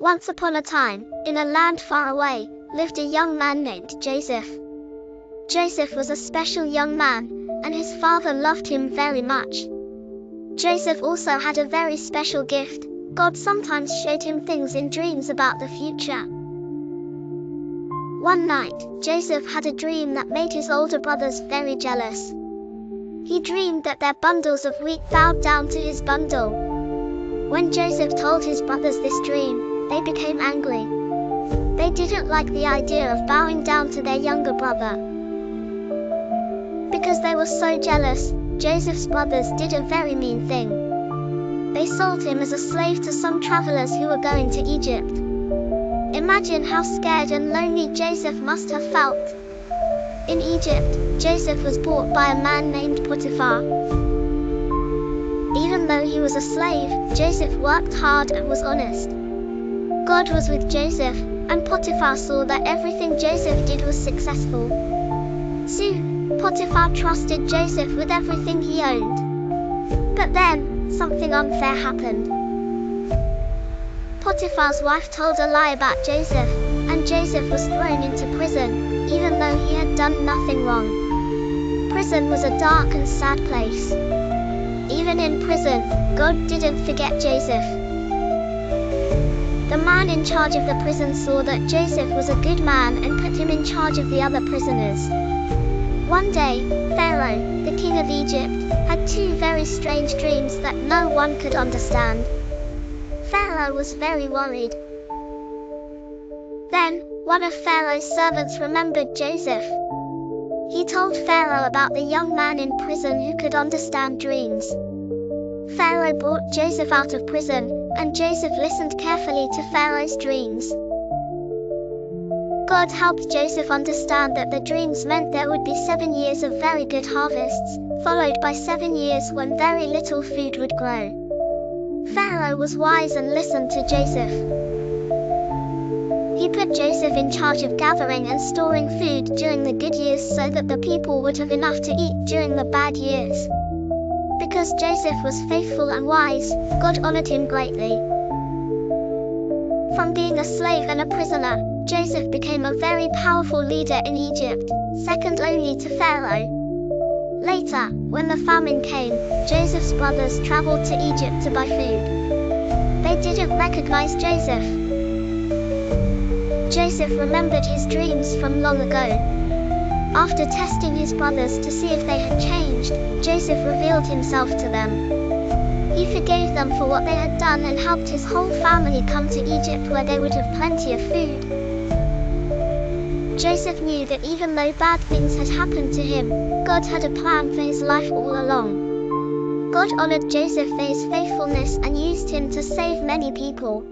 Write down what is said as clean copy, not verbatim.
Once upon a time, in a land far away, lived a young man named Joseph. Joseph was a special young man, and his father loved him very much. Joseph also had a very special gift. God sometimes showed him things in dreams about the future. One night, Joseph had a dream that made his older brothers very jealous. He dreamed that their bundles of wheat bowed down to his bundle. When Joseph told his brothers this dream, they became angry. They didn't like the idea of bowing down to their younger brother. Because they were so jealous, Joseph's brothers did a very mean thing. They sold him as a slave to some travelers who were going to Egypt. Imagine how scared and lonely Joseph must have felt. In Egypt, Joseph was bought by a man named Potiphar. Even though he was a slave, Joseph worked hard and was honest. God was with Joseph, and Potiphar saw that everything Joseph did was successful. Soon, Potiphar trusted Joseph with everything he owned. But then, something unfair happened. Potiphar's wife told a lie about Joseph, and Joseph was thrown into prison, even though he had done nothing wrong. Prison was a dark and sad place. Even in prison, God didn't forget Joseph. The man in charge of the prison saw that Joseph was a good man and put him in charge of the other prisoners. One day, Pharaoh, the king of Egypt, had two very strange dreams that no one could understand. Pharaoh was very worried. Then, one of Pharaoh's servants remembered Joseph. He told Pharaoh about the young man in prison who could understand dreams. Pharaoh brought Joseph out of prison, and Joseph listened carefully to Pharaoh's dreams. God helped Joseph understand that the dreams meant there would be 7 years of very good harvests, followed by 7 years when very little food would grow. Pharaoh was wise and listened to Joseph. He put Joseph in charge of gathering and storing food during the good years so that the people would have enough to eat during the bad years. Because Joseph was faithful and wise, God honored him greatly. From being a slave and a prisoner, Joseph became a very powerful leader in Egypt, second only to Pharaoh. Later, when the famine came, Joseph's brothers traveled to Egypt to buy food. They didn't recognize Joseph. Joseph remembered his dreams from long ago. After testing his brothers to see if they had changed, Joseph revealed himself to them. He forgave them for what they had done and helped his whole family come to Egypt where they would have plenty of food. Joseph knew that even though bad things had happened to him, God had a plan for his life all along. God honored Joseph for his faithfulness and used him to save many people.